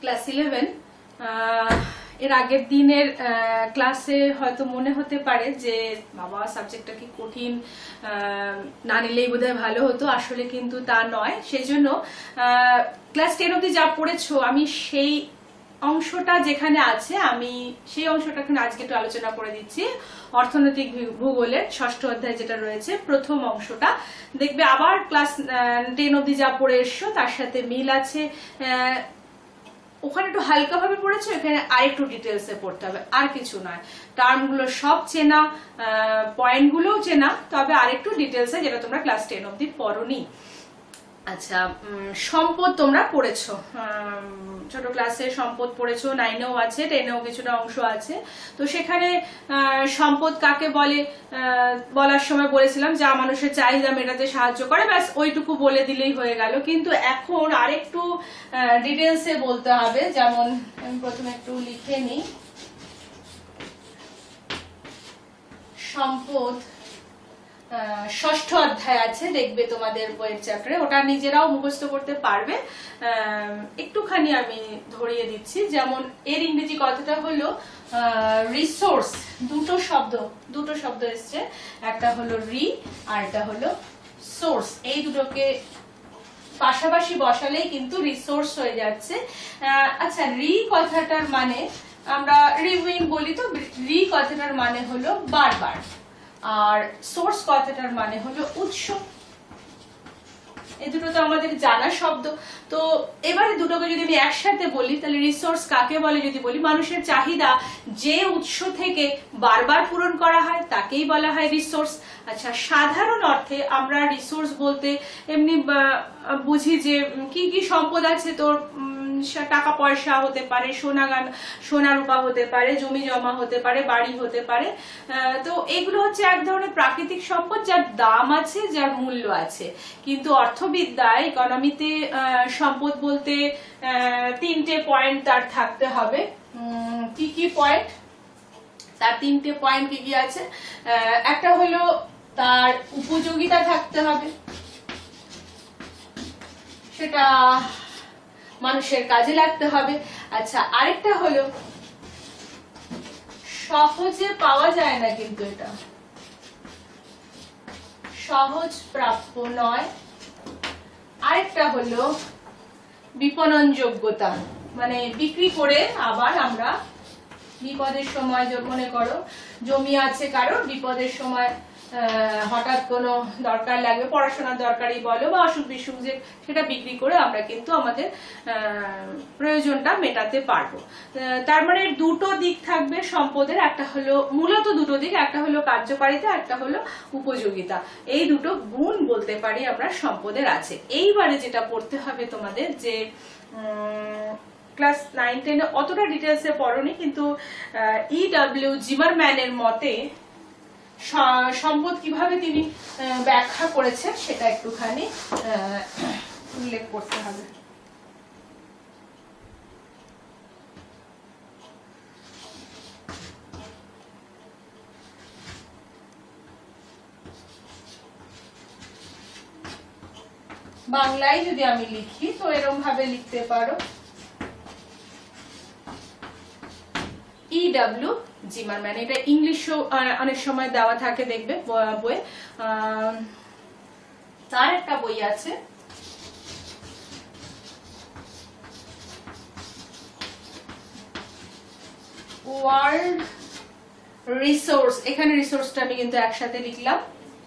Class 11 এর আগের দিনের ক্লাসে হয়তো মনে হতে পারে যে বাবা সাবজেক্টটা কি কঠিন, না নিলেই বোধহয় ভালো হতো। আসলে কিন্তু তা নয়। সেজন্য ক্লাস 10 অবধি যা পড়েছো আমি সেই অংশটা যেখানে আছে আমি সেই অংশটা আজকে একটু আলোচনা করে দিচ্ছি। অর্থনৈতিক ভূগোলের 6ষ্ঠ অধ্যায় যেটা রয়েছে প্রথম অংশটা দেখবে। আবার ক্লাস 10 অবধি যা পড়ে এসছো তার সাথে মিল আছে। ওখানে একটু হালকা ভাবে পড়েছো, এখানে আরেকটু ডিটেলসে পড়তে হবে, আর কিছু নয়। টার্মগুলো সব চেনা, পয়েন্টগুলোও চেনা, তবে আরেকটু ডিটেলসে, যেটা তোমরা ক্লাস 10 অবধি পড়োনি। আচ্ছা, সম্পদ তোমরা পড়েছো, ছোট ক্লাসে সম্পদ পড়েছো, 9এও আছে, 10এও কিছুটা অংশ আছে। তো সেখানে সম্পদ কাকে বলে বলার সময় বলেছিলাম যা মানুষের চাহিদা মেটাতে সাহায্য করে, ব্যাস ওইটুকু বলে দিলেই হয়ে গেল। কিন্তু এখন আরেকটু ডিটেলসে বলতে হবে। যেমন আমি প্রথমে একটু লিখে নিই, সম্পদ 6ষ্ঠ অধ্যায় আছে দেখবে তোমাদের বইয়ের চ্যাপ্টারে, ওটা নিজেরাও মুখস্থ করতে পারবে। একটুখানি আমি ধরিয়ে দিচ্ছি। যেমন এর ইংরেজি কথাটা হলো রিসোর্স। দুটো শব্দ এসছে, একটা হলো রি আর একটা হলো সোর্স। এই দুটোকে পাশাপাশি বসালেই কিন্তু রিসোর্স হয়ে যাচ্ছে। আচ্ছা, রি কথাটার মানে আমরা রিভিউইং বলি, তো রি কথাটার মানে হলো বারবার, আর সোর্স কথাটার মানে হলো উৎস। এই দুটো তো আমাদের জানা শব্দ। তো এবারে দুটোকে যদি আমি একসাথে বলি তাহলে রিসোর্স কাকে বলে যদি বলি, মানুষের চাহিদা যে উৎস থেকে বারবার পূরণ করা হয় তাকেই বলা হয় রিসোর্স। আচ্ছা, সাধারণ অর্থে আমরা রিসোর্স বলতে এমনি বুঝি যে কি কি সম্পদ আছে, তোর টাকা পয়সা হতে পারে, সোনা রূপা হতে পারে, জমি জমা হতে পারে, বাড়ি হতে পারে। তো এগুলো হচ্ছে এক ধরনের প্রাকৃতিক সম্পদ যার দাম আছে, যার মূল্য আছে। কিন্তু অর্থবিদ্যায়, ইকোনমিতে সম্পদ বলতে 3টে পয়েন্ট তার থাকতে হবে। কি কি পয়েন্ট? তার 3টে পয়েন্ট কি কি আছে? একটা হলো তার উপযোগিতা থাকতে হবে, সেটা মানুষের কাজে লাগতে হবে। আচ্ছা, আরেকটা হলো সহজে পাওয়া যায় না, কিন্তু এটা সহজ প্রাপ্য নয়। আরেকটা হলো বিপণন যোগ্যতা, মানে বিক্রি করে আবার আমরা বিপদের সময়, মনে করো জমি আছে কারো, বিপদের সময় হঠাৎ কোনো দরকার লাগবে, পড়াশোনার দরকারই বলো বা অসুখ বিসুখ, যে সেটা বিক্রি করে আমরা কিন্তু আমাদের প্রয়োজনটা মেটাতে পারবো। তার মানে দুটো দিক থাকবে সম্পদের, একটা হলো মূলত দুটো দিক, একটা হলো কার্যকারিতা, একটা হলো উপযোগিতা। এই দুটো গুণ বলতে পারি আমরা সম্পদের আছে। এইবারে যেটা পড়তে হবে তোমাদের, যে ক্লাস 9-10 অতটা ডিটেলসে পড়োনি, কিন্তু E.W. জিমারম্যানের মতে সম্পদ কিভাবে তিনি ব্যাখ্যা করেছেন সেটা একটুখানি উল্লেখ করতে হবে। বাংলায় যদি আমি লিখি তো এরকম ভাবে লিখতে পারো, E.W. জিমারম্যান। এটা ইংলিশও অনেক সময় দেওয়া থাকে দেখবে বইয়ে। তার একটা বই আছে ওয়ার্ল্ড রিসোর্স, এখানে রিসোর্সটা আমি কিন্তু একসাথে লিখলাম,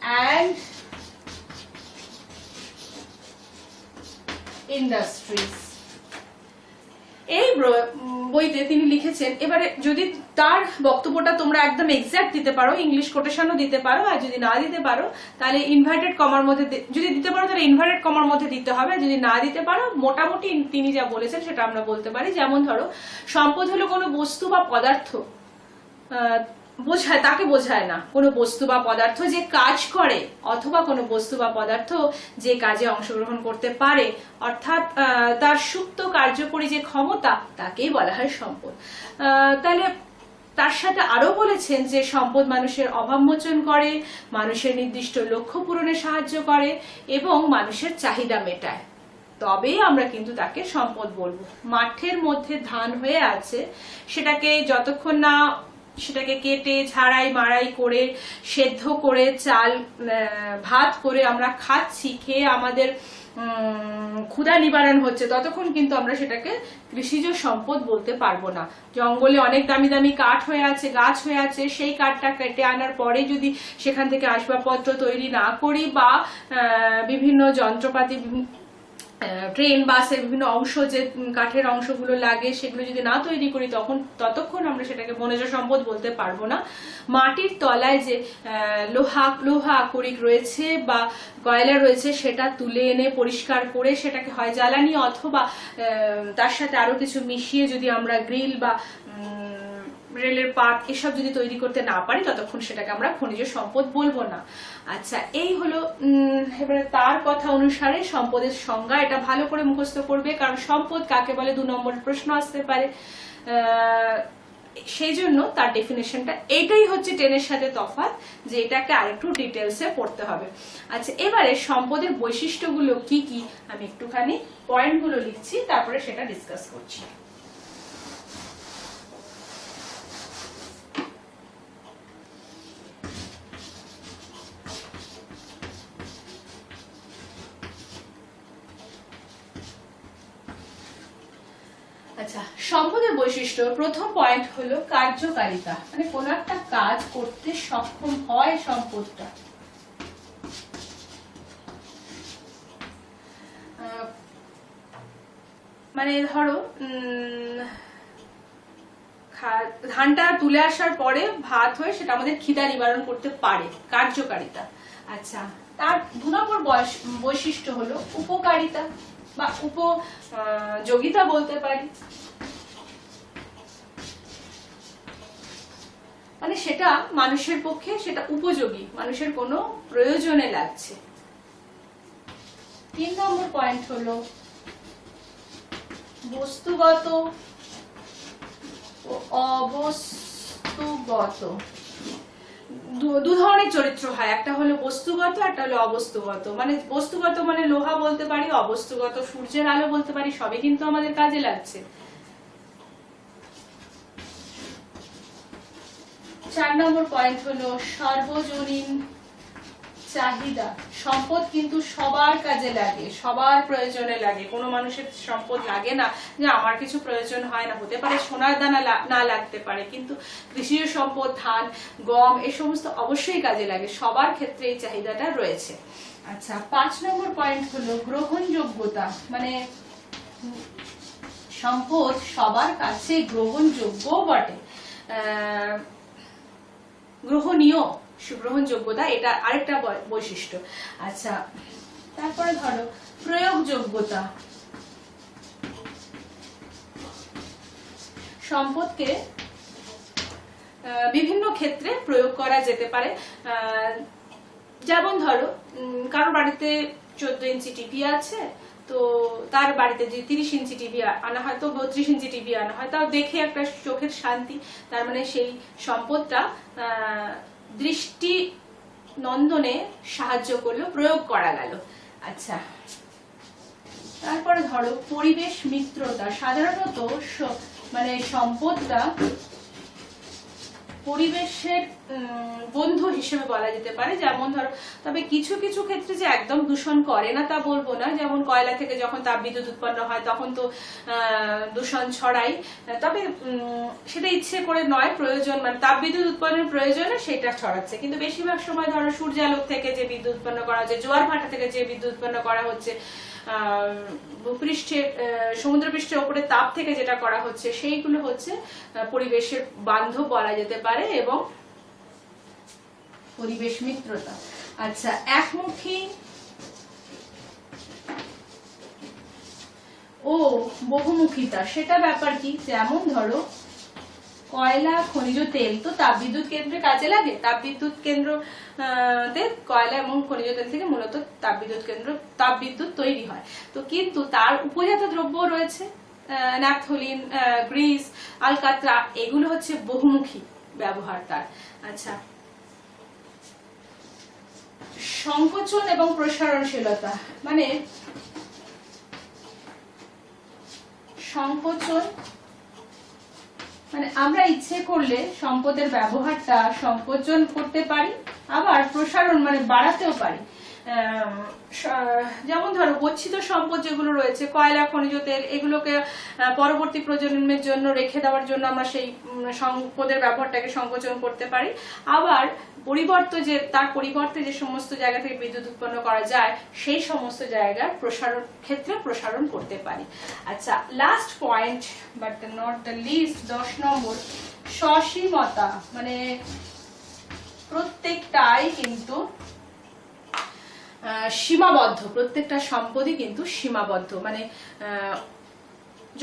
অ্যান্ড ইন্ডাস্ট্রিজ। এই বইতে তিনি লিখেছেন। এবারে যদি তার বক্তব্যটা তোমরা একদম এক্সাক্ট দিতে পারো, ইংলিশ কোটেশনও দিতে পারো, আর যদি না দিতে পারো তাহলে ইনভার্টেড কমার মধ্যে, যদি দিতে পারো তাহলে ইনভার্টেড কমার মধ্যে দিতে হবে, যদি না দিতে পারো মোটামুটি তিনি যা বলেছেন সেটা আমরা বলতে পারি। যেমন ধরো, সম্পদ হলো কোনো বস্তু বা পদার্থ বোঝায়, তাকে বোঝায় না কোনো বস্তু বা পদার্থ যে কাজ করে, অথবা কোনো বস্তু বা পদার্থ যে কাজে অংশগ্রহণ করতে পারে, অর্থাৎ তার সুপ্ত কার্যকরী যে ক্ষমতা, তাকেই বলা হয় সম্পদ। তাহলে তার সাথে আরো বলেছেন যে সম্পদ মানুষের অভাব মোচন করে, মানুষের নির্দিষ্ট লক্ষ্য পূরণে সাহায্য করে এবং মানুষের চাহিদা মেটায়। তবেই আমরা কিন্তু তাকে সম্পদ বলবো। মাঠের মধ্যে ধান হয়ে আছে, সেটাকে যতক্ষণ না সেটাকে কেটে ঝাড়াই মাড়াই করে সেদ্ধ করে চাল ভাত করে আমরা খাচ্ছি, খেয়ে আমাদের ক্ষুধা নিবারণ হচ্ছে, ততক্ষণ কিন্তু আমরা সেটাকে কৃষিজ সম্পদ বলতে পারবো না। জঙ্গলে অনেক দামি দামি কাঠ হয়ে আছে, গাছ হয়ে আছে, সেই কাঠটা কেটে আনার পরে যদি সেখান থেকে আসবাবপত্র তৈরি না করি বা বিভিন্ন যন্ত্রপাতি, ট্রেন বাসের বিভিন্ন অংশ, যে কাঠের অংশগুলো লাগে সেগুলো যদি না তৈরি করি ততক্ষণ আমরা সেটাকে বনজ সম্পদ বলতে পারবো না। মাটির তলায় যে লোহা আকরিক রয়েছে বা কয়লা রয়েছে, সেটা তুলে এনে পরিষ্কার করে সেটাকে হয় জ্বালানি অথবা তার সাথে আরো কিছু মিশিয়ে যদি আমরা গ্রিল বা রেলের পাত এসব যদি তৈরি করতে না পারি, ততক্ষণ সেটাকে আমরা খনিজ সম্পদ বলবো না। আচ্ছা, এই হলো এবারে তার কথা অনুসারে সম্পদের সংজ্ঞা। এটা ভালো করে মুখস্থ করবে, কারণ সম্পদ কাকে বলে 2 নম্বরের প্রশ্ন আসতে পারে, সেই জন্য তার ডেফিনেশনটা এইটাই হচ্ছে 10 এর সাথে তফাৎ, যে এটাকে আরেকটু ডিটেলসে পড়তে হবে। আচ্ছা, এবারে সম্পদের বৈশিষ্ট্যগুলো কি কি আমি একটুখানি পয়েন্টগুলো লিখছি, তারপরে সেটা ডিসকাস করছি। আচ্ছা, সম্পদের বৈশিষ্ট্য প্রথম পয়েন্ট হলো কার্যকারিতা, মানে কোন একটা কাজ করতে সক্ষম হয় সম্পদটা। মানে ধরো ধানটা তুলে আসার পরে ভাত হয়ে সেটা আমাদের খিদা নিবারণ করতে পারে, কার্যকারিতা। আচ্ছা, তার 2 নম্বর বৈশিষ্ট্য হলো উপকারিতা বা উপযোগিতা বলতে পারি, মানে সেটা মানুষের পক্ষে সেটা উপযোগী, মানুষের কোনো প্রয়োজনে লাগছে। 3 নম্বর পয়েন্ট হলো বস্তুগত ও অবস্তুগত। 2 ধরনের চরিত্র হয়, একটা হলো বস্তুগত, একটা হলো অবস্তুগত। মানে বস্তুগত মানে লোহা বলতে পারি, অবস্তুগত সূর্যের আলো বলতে পারি, সবই কিন্তু আমাদের কাজে লাগছে। 4 নম্বর পয়েন্ট হলো সর্বজনীন চাহিদা। সম্পদ কিন্তু সবার কাজে লাগে, সবার প্রয়োজনে লাগে, কোনো মানুষের সম্পদ লাগে না যে আমার কিছু প্রয়োজন হয় না। হতে পারে সোনার দানা না লাগতে পারে, কিন্তু কৃষিজ সম্পদ ধান গম এই সমস্ত অবশ্যই কাজে লাগে, সবার ক্ষেত্রে এই চাহিদাটা রয়েছে। আচ্ছা, 5 নম্বর পয়েন্ট হলো গ্রহণযোগ্যতা, মানে সম্পদ সবার কাছে গ্রহণযোগ্য বটে, গ্রহণীয়, গ্রহণযোগ্যতা, এটা আরেকটা বৈশিষ্ট্য। আচ্ছা, তারপরে ধরো প্রয়োগযোগ্যতা। সম্পদকে বিভিন্ন ক্ষেত্রে প্রয়োগ করা যেতে পারে। যেমন ধরো কারো বাড়িতে 14 ইঞ্চি টিভি আছে, তো তার বাড়িতে যে 30 ইঞ্চি টিভি আনা হয়, তো 32 ইঞ্চি টিভি আনা হয়, তাও দেখে একটা চোখের শান্তি, তার মানে সেই সম্পদটা দৃষ্টি নন্দনে সাহায্য করলো, প্রয়োগ করা গেল। আচ্ছা, তারপরে ধরো পরিবেশ মিত্রতা। সাধারণত মানে সম্পদটা পরিবেশের বন্ধু হিসেবে বলা যেতে পারে। যেমন ধরো, তবে কিছু কিছু ক্ষেত্রে যে একদম দূষণ করে না তা বলবো না, যেমন কয়লা থেকে যখন তাপবিদ্যুৎ উৎপন্ন হয় তখন তো দূষণ ছড়াই, তবে সেটা ইচ্ছে করে নয়, প্রয়োজন মানে তাপবিদ্যুৎ উৎপন্নের প্রয়োজনে সেটা ছড়াচ্ছে। কিন্তু বেশিরভাগ সময় ধরো সূর্যালোক থেকে যে বিদ্যুৎ উৎপন্ন করা হচ্ছে, জোয়ার ভাটা থেকে যে বিদ্যুৎ উৎপন্ন করা হচ্ছে, ভূপৃষ্ঠের সমুদ্রপৃষ্ঠের উপরে তাপ থেকে যেটা করা হচ্ছে, সেইগুলো হচ্ছে পরিবেশের বান্ধব বলা যেতে পারে এবং পরিবেশ মিত্রতা। আচ্ছা, একমুখী ও বহুমুখিতা, সেটা ব্যাপার কি? যেমন ধরো কয়লা খনিজ তেল তো তাপবিদ্যুৎ কেন্দ্রে কাজে লাগে, তাপবিদ্যুৎ কেন্দ্রতে কয়লা এবং খনিজ তেল থেকে মূলত তাপবিদ্যুৎ তৈরি হয়। তো কিন্তু তার উপজাত দ্রব্য রয়েছে, ন্যাপথলিন, গ্রিস, আলকাত্রা, এগুলো হচ্ছে বহুমুখী ব্যবহার তার। আচ্ছা, সংকোচন এবং প্রসারণশীলতা, মানে সংকোচন, মানে আমরা ইচ্ছে করলে সম্পদের ব্যবহারটা সংকোচন করতে পারি, আবার প্রসারণ মানে বাড়াতেও পারি। যেমন ধরো গচ্ছিত সম্পদ যেগুলো রয়েছে, কয়লা, খনিজ তেল, এগুলোকে পরবর্তী প্রজন্মের জন্য রেখে দেওয়ার জন্য আমরা সেই সম্পদের ব্যবহারটাকে সংকোচন করতে পারি। আবার তার পরিবর্তে যে সমস্ত জায়গা থেকে বিদ্যুৎ উৎপন্ন করা যায় সেই সমস্ত জায়গার ক্ষেত্রে প্রসারণ করতে পারি। আচ্ছা, last point but not the least, 10 number, সসীমতা, মানে প্রত্যেকটাই কিন্তু সীমাবদ্ধ, প্রত্যেকটা সম্পদই কিন্তু সীমাবদ্ধ, মানে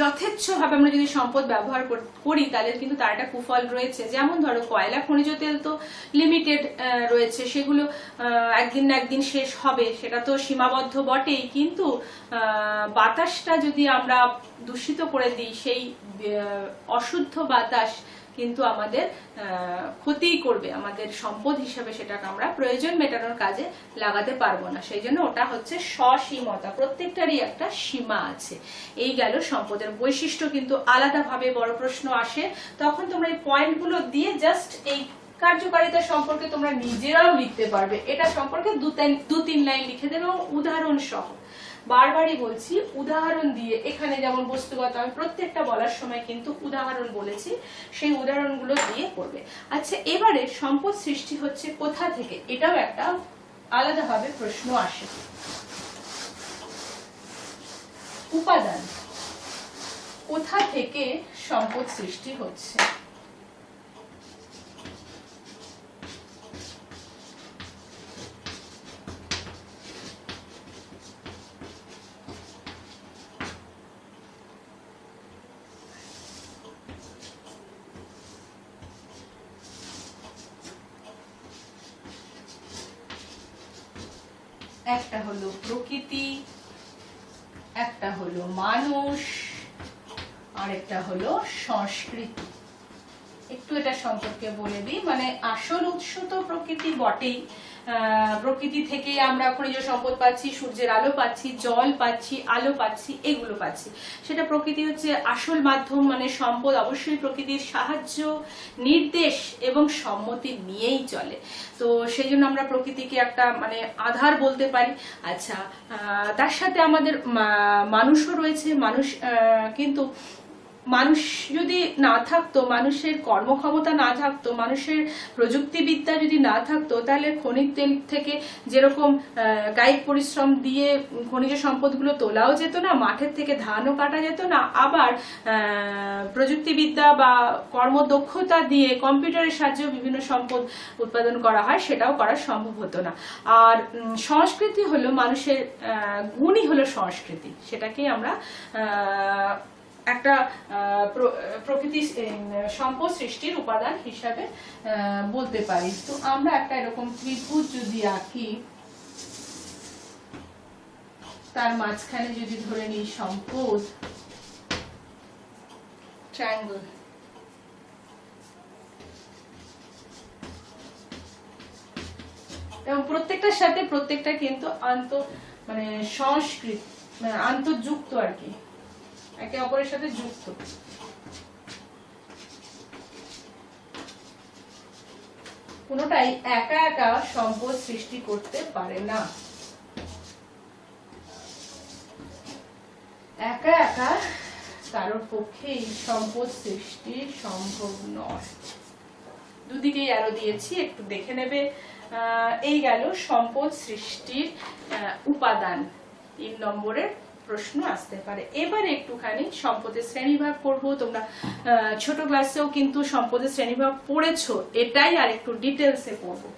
যথেচ্ছভাবে আমরা যদি সম্পদ ব্যবহার করি তাহলে কিন্তু তার একটা কুফল রয়েছে। যেমন ধরো কয়লা, খনিজ তেল তো লিমিটেড রয়েছে, সেগুলো একদিন না একদিন শেষ হবে, সেটা তো সীমাবদ্ধ বটেই, কিন্তু বাতাসটা যদি আমরা দূষিত করে দিই, সেই অশুদ্ধ বাতাস কিন্তু আমাদের ক্ষতি করবে, আমাদের সম্পদ হিসেবে সেটাকে আমরা প্রয়োজন মেটানোর কাজে লাগাতে পারবো না। সেই জন্য ওটা হচ্ছে সসীমতা, প্রত্যেকটারই একটা সীমা আছে। এই গেল সম্পদের বৈশিষ্ট্য, কিন্তু আলাদাভাবে বড় প্রশ্ন আসে, তখন তোমরা এই পয়েন্টগুলো দিয়ে জাস্ট এই কার্যকারিতা সম্পর্কে তোমরা নিজেরাও লিখতে পারবে, এটা সম্পর্কে 2-3 লাইন লিখে দেবে এবং উদাহরণ সহ। বারবারই বলছি, উদাহরণ দিয়ে, এখানে যেমন বস্তুগত আমি প্রত্যেকটা বলার সময় কিন্তু উদাহরণ বলেছি, সেই উদাহরণগুলো দিয়ে করবে। আচ্ছা, এবারে সম্পদ সৃষ্টি হচ্ছে কোথা থেকে, এটাও একটা আলাদাভাবে প্রশ্ন আসে। উপাদান, কোথা থেকে সম্পদ সৃষ্টি হচ্ছে? একটা হলো প্রকৃতি, একটা হলো মানুষ, আর একটা হলো সংস্কৃতি। একটু এটা সম্পর্কে বলে দিই, মানে আসল উৎস তো প্রকৃতি বটেই, প্রকৃতি থেকে আমরা খনিজ সম্পদ পাচ্ছি, সূর্যের আলো পাচ্ছি, জল পাচ্ছি, আলো পাচ্ছি, এগুলো পাচ্ছি, সেটা প্রকৃতি হচ্ছে আসল মাধ্যম। মানে সম্পদ অবশ্যই প্রকৃতির সাহায্য, নির্দেশ এবং সম্মতি নিয়েই চলে, তো সেই জন্য আমরা প্রকৃতিকে একটা মানে আধার বলতে পারি। আচ্ছা, তার সাথে আমাদের মানুষও রয়েছে। কিন্তু মানুষ যদি না থাকতো, মানুষের কর্মক্ষমতা না থাকতো, মানুষের প্রযুক্তিবিদ্যা যদি না থাকতো, তাহলে খনিজ তেল থেকে যেরকম কায়িক পরিশ্রম দিয়ে খনিজ সম্পদগুলো তোলাও যেত না, মাঠের থেকে ধানও কাটা যেত না, আবার প্রযুক্তিবিদ্যা বা কর্মদক্ষতা দিয়ে কম্পিউটারের সাহায্যে বিভিন্ন সম্পদ উৎপাদন করা হয়, সেটাও করা সম্ভব হতো না। আর সংস্কৃতি হলো মানুষের গুণই হলো সংস্কৃতি, সেটাকেই আমরা একটা প্রকৃতি সম্পদ সৃষ্টির উপাদান হিসাবে বলতে পারি। তো আমরা একটা এরকম ত্রিভুজ যদি আঁকি, তার মাঝখানে যদি ধরে নিই সম্পদ, ট্রায়াঙ্গল, এবং প্রত্যেকটার সাথে প্রত্যেকটা কিন্তু মানে সংস্কৃতি, আন্তর্যুক্ত আর কি, একে অপরের সাথে যুক্ত। কোনটাই একা একা সম্পদ সৃষ্টি করতে পারে না, একা একা কারোর পক্ষেই সম্পদ সৃষ্টি সম্ভব নয়। দুদিকেই আরো দিয়েছি, একটু দেখে নেবে। এই গেল সম্পদ সৃষ্টির উপাদান, 3 নম্বরের প্রশ্ন আসতে পারে। এবারে একটুখানি সম্পদের শ্রেণীভাগ করব। তোমরা ছোট ক্লাসেও কিন্তু সম্পদের শ্রেণীভাগ পড়েছো, এটাই আর একটু ডিটেলসে পড়বো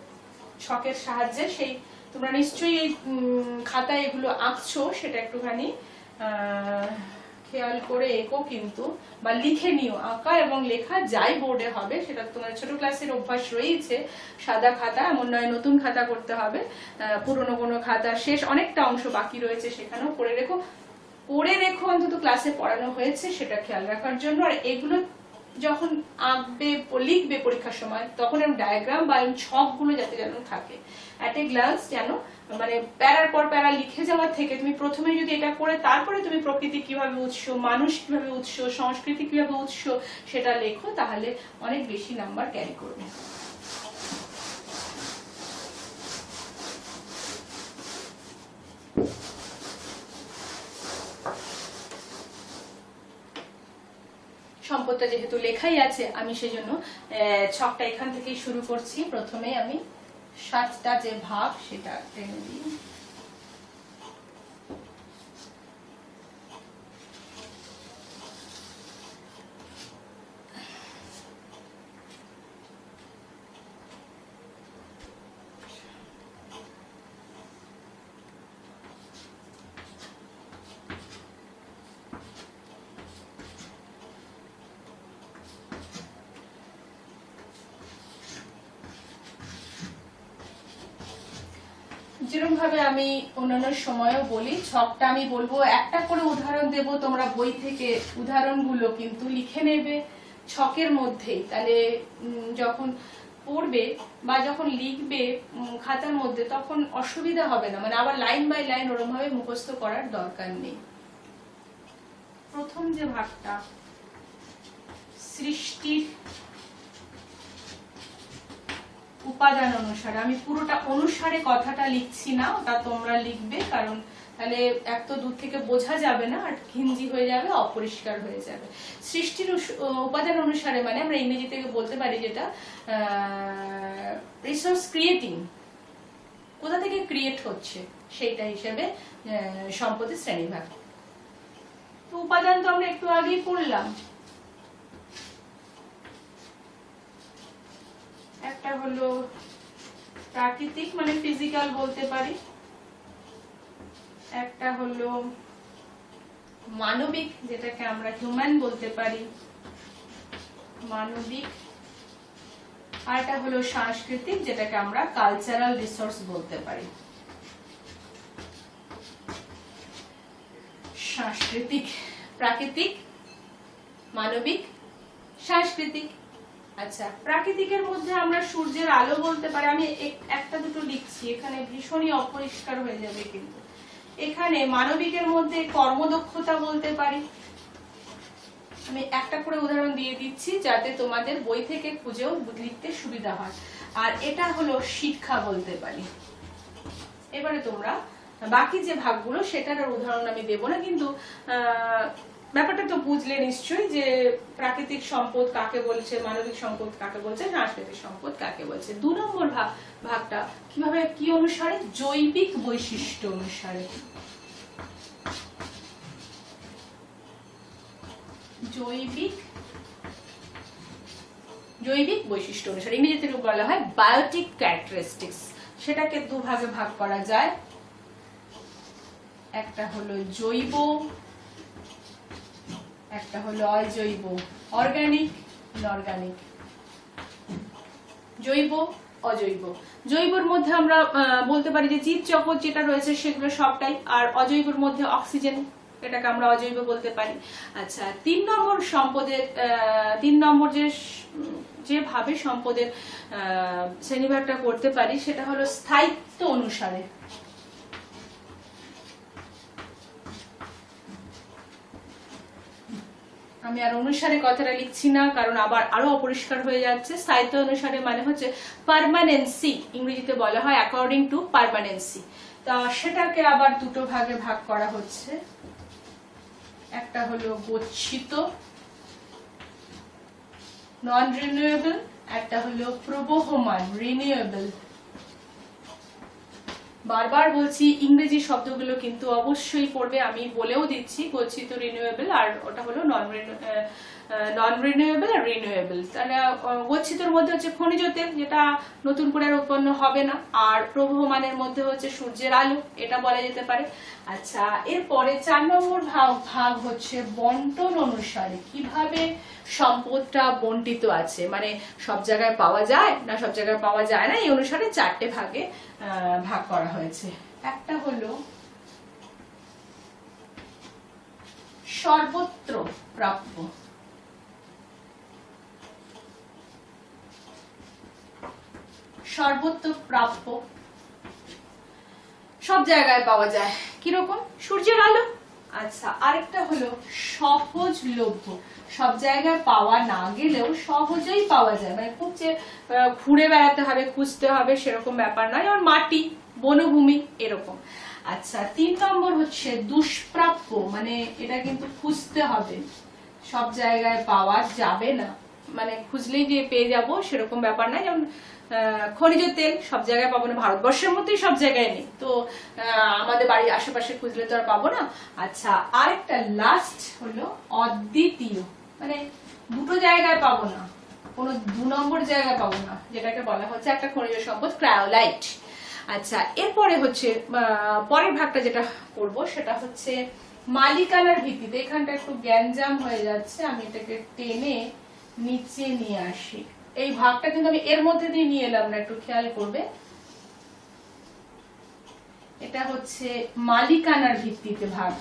ছকের সাহায্যে। সেই তোমরা নিশ্চয়ই এই খাতায় এগুলো আঁকছো, সেটা একটুখানি খেয়াল করে এঁকো কিন্তু, বা লিখে নিও। আঁকা এবং লেখা যাই বোর্ডে হবে, সেটা তোমার ছোট ক্লাসের অভ্যাস রয়েছে। সাদা খাতা, এমন নয় নতুন খাতা করতে হবে, পুরনো কোনো খাতা শেষ অনেকটা অংশ বাকি রয়েছে, সেখানেও করে রেখো অন্তত ক্লাসে পড়ানো হয়েছে সেটা খেয়াল রাখার জন্য। আর এগুলো যখন আঁকবে লিখবে পরীক্ষার সময় তখন এরকম ডায়াগ্রাম বা ছকগুলো যাতে যেন থাকে, অ্যাট এ গ্লান্স যেন মানে প্যারার পর প্যারা লিখে যাওয়ার থেকে তুমি প্রথমে যদি এটা করে তারপরে তুমি প্রকৃতি কিভাবে উৎস, মানুষ কিভাবে উৎস, সংস্কৃতি কিভাবে উৎস সেটা লেখো, তাহলে অনেক বেশি নাম্বার ক্যারি করবে। সম্পদটা যেহেতু লেখাই আছে আমি সেজন্য ছকটা এখান থেকেই শুরু করছি। প্রথমে আমি 7টা যে ভাগ সেটা টেনে দিই। যেরকম ভাবে আমি অন্যান্য সময়ও বলি, ছকটা আমি বলবো একটা করে উদাহরণ দেব, তোমরা বই থেকে উদাহরণগুলো কিন্তু লিখে নেবে ছকের মধ্যেই, তাহলে যখন পড়বে বা যখন লিখবে খাতার মধ্যে তখন অসুবিধা হবে না, মানে আবার লাইন বাই লাইন ওরকম ভাবে মুখস্থ করার দরকার নেই। প্রথম যে ভাগটা সৃষ্টির উপাদান অনুসারে, আমি পুরোটা অনুসারে কথাটা লিখছি না, ওটা তোমরা লিখবে, কারণ তাহলে এক তো দূর থেকে বোঝা যাবে না আর ঘিঞ্জি হয়ে যাবে, অপরিষ্কার হয়ে যাবে। সৃষ্টির উপাদান অনুসারে মানে আমরা ইংরেজি থেকে বলতে পারি যেটা রিসোর্স ক্রিয়েটিং, কোথা থেকে ক্রিয়েট হচ্ছে সেইটা হিসেবে সম্পদের শ্রেণীভাগ। তো উপাদান তো আমরা একটু আগেই পড়লাম, একটা হলো প্রাকৃতিক মানে ফিজিক্যাল বলতে পারি, একটা হলো মানবিক যেটাকে আমরা হিউম্যান বলতে পারি, মানবিক, আর একটা হলো সাংস্কৃতিক যেটাকে আমরা কালচারাল রিসোর্স বলতে পারি। সাংস্কৃতিক, প্রাকৃতিক, মানবিক, সাংস্কৃতিক। আচ্ছা, প্রাকৃতিকের মধ্যে আমরা সূর্যের আলো বলতে পারি, আমি একটা দুটো লিখছি এখানে ভীষণই অপরিষ্কার হয়ে যাবে, কিন্তু এখানে মানবিকের মধ্যে কর্মদক্ষতা বলতে পারি। আমি একটা করে উদাহরণ দিয়ে দিচ্ছি যাতে তোমাদের বই থেকে খুঁজেও লিখতে সুবিধা হয়। আর এটা হলো শিক্ষা বলতে পারি। এবারে তোমরা বাকি যে ভাগগুলো সেটার উদাহরণ আমি দেব না, কিন্তু ব্যাপারটা তো বুঝলে নিশ্চয়ই যে প্রাকৃতিক সম্পদ কাকে বলছে, মানবিক সম্পদ কাকে বলছে, সাংস্কৃতিক সম্পদ কাকে বলছে। 2 নম্বর ভাগটা কিভাবে, কি অনুসারে, জৈবিক বৈশিষ্ট্য অনুসারে। জৈবিক বৈশিষ্ট্য অনুসারে, ইংরেজিতে বলা হয় বায়োটিক ক্যারেক্টারিস্টিক্স। সেটাকে 2 ভাগে ভাগ করা যায়, একটা হলো জৈব, একটা হলো অজৈব, অর্গানিক, ইনঅর্গানিক। জৈব, অজৈব। জৈবর মধ্যে আমরা বলতে পারি যে জীবজগৎ যেটা রয়েছে সেগুলো সবটাই, আর অজৈবর মধ্যে অক্সিজেন, এটাকে আমরা অজৈব বলতে পারি। আচ্ছা, 3 নম্বর সম্পদের 3 নম্বর যেভাবে সম্পদের শ্রেণীভাগটা করতে পারি সেটা হলো স্থায়িত্ব অনুসারে। আমি আর অনুসারে কথাটা লিখছি না, কারণ আবার আরো অপরিষ্কার হয়ে যাচ্ছে। স্থায়িত্ব অনুসারে মানে হচ্ছে পার্মানেন্সি, ইংরেজিতে বলা হয় অ্যাকর্ডিং টু পার্মানেন্সি। তা সেটাকে আবার 2টো ভাগে ভাগ করা হচ্ছে, একটা হলো গচ্ছিত নন রিনিউয়েবল, একটা হলো প্রবহমান রিনিউয়েবল। বারবার বলছি ইংরেজি শব্দগুলো কিন্তু অবশ্যই পড়বে, আমি বলেও দিচ্ছি গচ্ছিত রিনিউয়েবল, আর ওটা হলো নন রিনিউয়েবল আর রিনিউয়েবল। তাহলে গচ্ছিতর মধ্যে হচ্ছে খনিজ তেল, যেটা নতুন করে আর উৎপন্ন হবে না, আর প্রবহমানের মধ্যে হচ্ছে সূর্যের আলো, এটা বলা যেতে পারে। আচ্ছা, এরপরে 4 নম্বর ভাগ হচ্ছে বন্টন অনুসারে, কিভাবে সম্পদটা বন্টিত আছে, মানে সব জায়গায় পাওয়া যায় না সব জায়গায় পাওয়া যায় না, এই অনুসারে 4টে ভাগে ভাগ করা হয়েছে। একটা হলো সর্বত্র প্রাপ্য, সর্বত্র প্রাপ্য, সব জায়গায় পাওয়া যায়। কিরকম? সূর্যের আলো। আচ্ছা, আরেকটা হলো সহজলভ্য, সব জায়গায় পাওয়া না গেলেও সহজেই পাওয়া যায়, মানে খুব যে ঘুরে বেড়াতে হবে, খুঁজতে হবে সেরকম ব্যাপার নয়, যেমন মাটি, বনভূমি এরকম। আচ্ছা, 3 নম্বর হচ্ছে দুষ্প্রাপ্য, মানে এটা কিন্তু খুঁজতে হবে, সব জায়গায় পাওয়া যাবে না, মানে খুঁজলেই যে পেয়ে যাব সেরকম ব্যাপার নয়। যেমন খনিজ তেল সব জায়গায় পাবো না, ভারতবর্ষের মধ্যেই সব জায়গায় নেই, তো আমাদের বাড়ির আশেপাশে খুঁজলে তো আর পাবো না। আচ্ছা, আরেকটা লাস্ট হলো অদ্বিতীয়, মানে দুটো জায়গায় পাবো না, কোনো 2 নম্বর জায়গায় পাবো না, যেটাকে বলা হচ্ছে একটা খনিজ সম্পদ ক্রায়োলাইট। আচ্ছা, এরপরে হচ্ছে পরের ভাগটা যেটা করব সেটা হচ্ছে মালিকানার ভিত্তিতে। এখানটা একটু গ্যাঞ্জাম হয়ে যাচ্ছে, আমি এটাকে টেনে নিচে নিয়ে আসি। এই ভাগটা কিন্তু আমি এর মধ্যে দিয়ে নিয়ে এলাম না, একটু খেয়াল করবে। এটা হচ্ছে মালিকানার ভিত্তিতে ভাগ,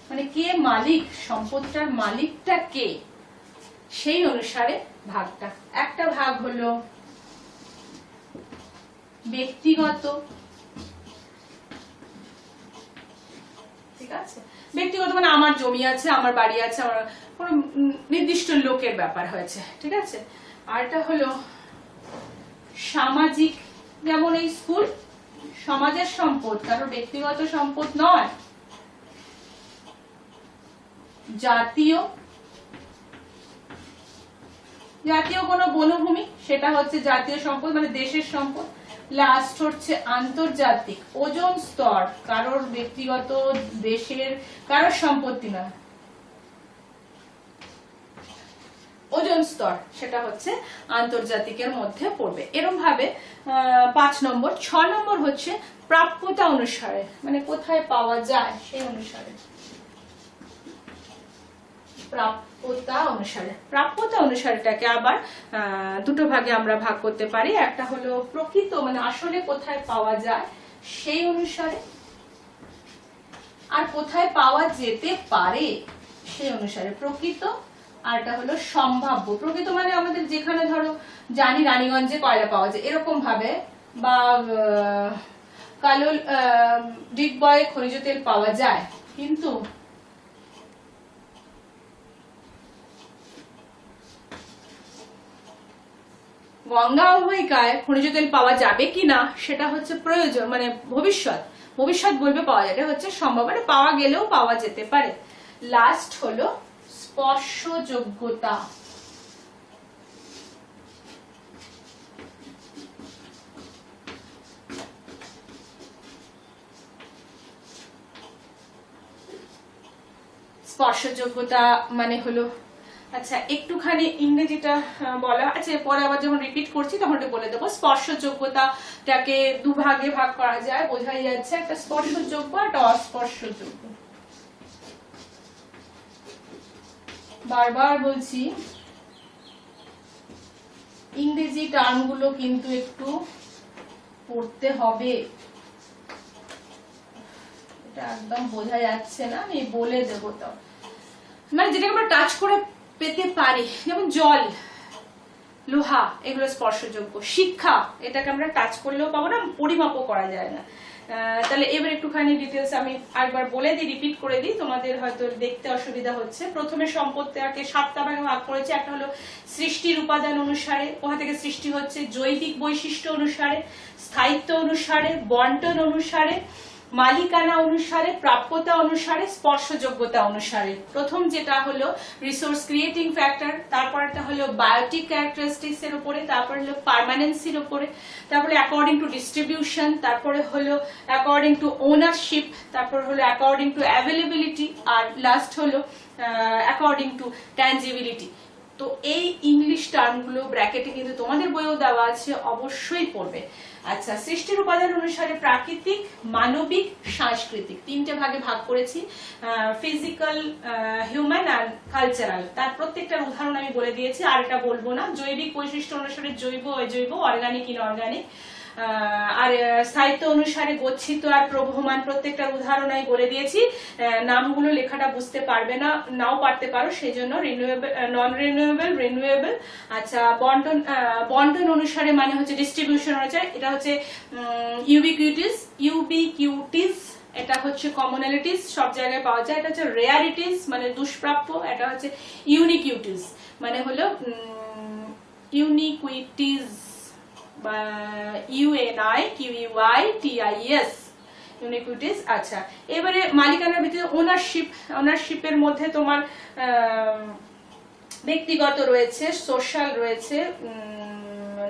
মানে কে মালিক, সম্পদটার মালিকটা কে, সেই অনুসারে ভাগটা। একটা ভাগ হলো ব্যক্তিগত, ঠিক আছে, ব্যক্তিগত মানে আমার জমি আছে, আমার বাড়ি আছে, আমার কোনো নির্দিষ্ট লোকের ব্যাপার হয়েছে, ঠিক আছে। আর এটা হলো সামাজিক, যেমন এই স্কুল সমাজের সম্পদ, কারণ ব্যক্তিগত সম্পদ নয়। জাতীয়, জাতীয় কোনো বনভূমি, সেটা হচ্ছে জাতীয় সম্পদ, মানে দেশের সম্পদ। লাস্ট হচ্ছে আন্তর্জাতিক, ওজোন স্তর কারোর ব্যক্তিগত, দেশের কারোর সম্পত্তি না, ওজোন স্তর সেটা হচ্ছে আন্তর্জাতিকের মধ্যে পড়বে। এরকম ভাবে 5 নম্বর। 6 নম্বর হচ্ছে প্রাপ্যতা অনুসারে, মানে কোথায় পাওয়া যায় সেই অনুসারে, প্রাপ্যতা অনুসারে। প্রাপ্যতা অনুসারেটাকে আবার দুটো ভাগে আমরা ভাগ করতে পারি। একটা হলো প্রকৃত, মানে আসলে কোথায় পাওয়া যায় সেই অনুসারে, আর কোথায় পাওয়া যেতে পারে সেই অনুসারে প্রকৃত। আর এটা হলো সম্ভাব্য। প্রকৃত মানে আমাদের যেখানে ধরো জানি রানীগঞ্জে কয়লা পাওয়া যায় এরকম ভাবে, বা কালোল ডিগবয়ে খনিজ তেল পাওয়া যায়, কিন্তু গঙ্গা অববাহিকায় খনিজ তেল পাওয়া যাবে কিনা সেটা হচ্ছে প্রয়োজন, মানে ভবিষ্যৎ, ভবিষ্যৎ বলবে পাওয়া যায়, এটা হচ্ছে সম্ভব, মানে পাওয়া গেলেও পাওয়া যেতে পারে। লাস্ট হলো স্পর্শযোগ্যতা। স্পর্শযোগ্যতা মানে হলো, আচ্ছা একটুখানি ইংরেজিটা বলা আছে, পরে আবার যখন রিপিট করছি তখন এটা বলে দেবো। স্পর্শযোগ্যতাটাকে 2 ভাগে ভাগ করা যায়, বোঝাই যাচ্ছে, একটা স্পর্শযোগ্য একটা অস্পর্শযোগ্য। বারবার বলছি ইংরেজি টার্মগুলো কিন্তু একটু পড়তে হবে, এটা একদম বোঝা যাচ্ছে না, আমি বলে দেবো। তো মানে যেটাকে আমরা টাচ করে পেতে পারি, যেমন জল, লোহা, এগুলো স্পর্শযোগ্য। শিক্ষা, এটাকে আমরা টাচ করলেও পাবো না, পরিমাপও করা যায় না। তাহলে এবার একটুখানি ডিটেলস আমি আরেকবার বলে দিই, রিপিট করে দিই, তোমাদের হয়তো দেখতে অসুবিধা হচ্ছে। প্রথমে সম্পদটাকে 7টা ভাগে ভাগ করেছে। একটা হলো সৃষ্টির উপাদান অনুসারে, কোথা থেকে সৃষ্টি হচ্ছে, জৈবিক বৈশিষ্ট্য অনুসারে, স্থায়িত্ব অনুসারে, বন্টন অনুসারে, মালিকানা অনুসারে, প্রাপ্যতা অনুসারে, স্পর্শযোগ্যতা অনুসারে। প্রথম যেটা হলো রিসোর্স ক্রিয়েটিং ফ্যাক্টর, তারপরটা হলো বায়োটিক ক্যারেক্টারিস্টিক্স এর উপরে, তারপর হলো পার্মানেন্সির উপরে, তারপরে অ্যাকর্ডিং টু ডিস্ট্রিবিউশন, তারপরে হলো অ্যাকর্ডিং টু ওনারশিপ, তারপর হলো অ্যাকর্ডিং টু অ্যাভেলেবিলিটি, আর লাস্ট হলো অ্যাকর্ডিং টু ট্যানজিবিলিটি। তো এই ইংলিশ টার্মগুলো ব্র্যাকেটে কিন্তু তোমাদের বইও দেওয়া আছে, অবশ্যই পড়বে। আচ্ছা, সৃষ্টির উপাদান অনুসারে প্রাকৃতিক, মানবিক, সাংস্কৃতিক 3টে ভাগে ভাগ করেছি, ফিজিক্যাল, হিউম্যান আর কালচারাল। তার প্রত্যেকটার উদাহরণ আমি বলে দিয়েছি, আর এটা বলবো না। জৈবিক বৈশিষ্ট্য অনুসারে জৈব, অজৈব, অর্গানিক, ইনঅর্গানিক, আর সাহিত্য অনুসারে গচ্ছিত আর প্রবহমান প্রত্যেকটা উদাহরণ আমি বলে দিয়েছি। নামগুলো লেখাটা বুঝতে পারবে না, নাও পারতে পারো, সেই জন্য রিনিউয়েবল, নন রিনিউয়েবল, রিনিউয়েবল। আচ্ছা, বন্টন অনুসারে মানে হচ্ছে ডিস্ট্রিবিউশন অনুসারে, এটা হচ্ছে ইউবিকিউটিস, এটা হচ্ছে কমনালিটিস, সব জায়গায় পাওয়া যায়। এটা হচ্ছে রেয়ারিটিস মানে দুষ্প্রাপ্য। এটা হচ্ছে ইউনিকিউটিস মানে হলো ইউনিকুইটিস বা UNIQUITIS, ইউনিকুইটিস। আচ্ছা, এবারে মালিকানার ভিত্তিতে ওনারশিপের মধ্যে তোমার ব্যক্তিগত রয়েছে, সোশ্যাল রয়েছে,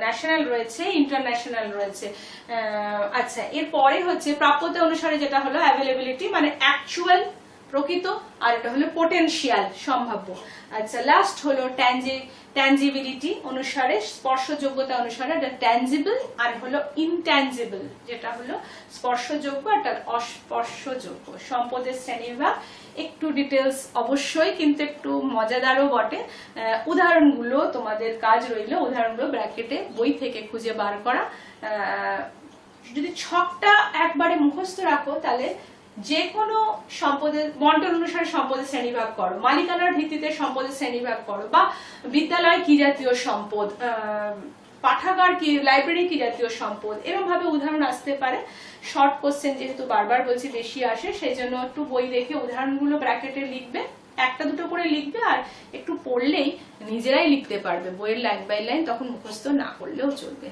ন্যাশনাল রয়েছে, ইন্টারন্যাশনাল রয়েছে। আচ্ছা, এরপরে হচ্ছে প্রাপ্যতা অনুসারে যেটা হলো অ্যাভেলেবিলিটি মানে অ্যাকচুয়াল, প্রকৃত, আর এটা হলো পোটেনশিয়াল, সম্ভাব্য। আচ্ছা, লাস্ট হলো ট্যাঞ্জিবিলিটি অনুসারে, স্পর্শযোগ্যতা অনুসারে এটা ট্যাঞ্জিবল, আর হলো ইনট্যাঞ্জিবল যেটা হলো স্পর্শযোগ্য আর অস্পর্শযোগ্য। সম্পদের শ্রেণীবিভাগ একটু ডিটেলস অবশ্যই, কিন্তু একটু মজাদারও বটে। উদাহরণগুলো তোমাদের কাজ রইলো, উদাহরণগুলো ব্র্যাকেটে বই থেকে খুঁজে বার করা। যদি ছকটা একবারে মুখস্থ রাখো তাহলে যে কোনো সম্পদের বন্টন অনুসারে সম্পদের শ্রেণীভাগ করো, মালিকানার ভিত্তিতে সম্পদের শ্রেণীভাগ করো, বা বিদ্যালয় কি জাতীয় সম্পদ, পাঠাগার কি, লাইব্রেরি কি জাতীয় সম্পদ, এরকম ভাবে উদাহরণ আসতে পারে। শর্ট কোশ্চেন যেহেতু বারবার বলছি বেশি আসে, সেই জন্য একটু বই দেখে উদাহরণগুলো ব্র্যাকেটে লিখবে, একটা দুটো করে লিখবে, আর একটু পড়লেই নিজেরাই লিখতে পারবে বইয়ের লাইন বাই লাইন, তখন মুখস্থ না করলেও চলবে।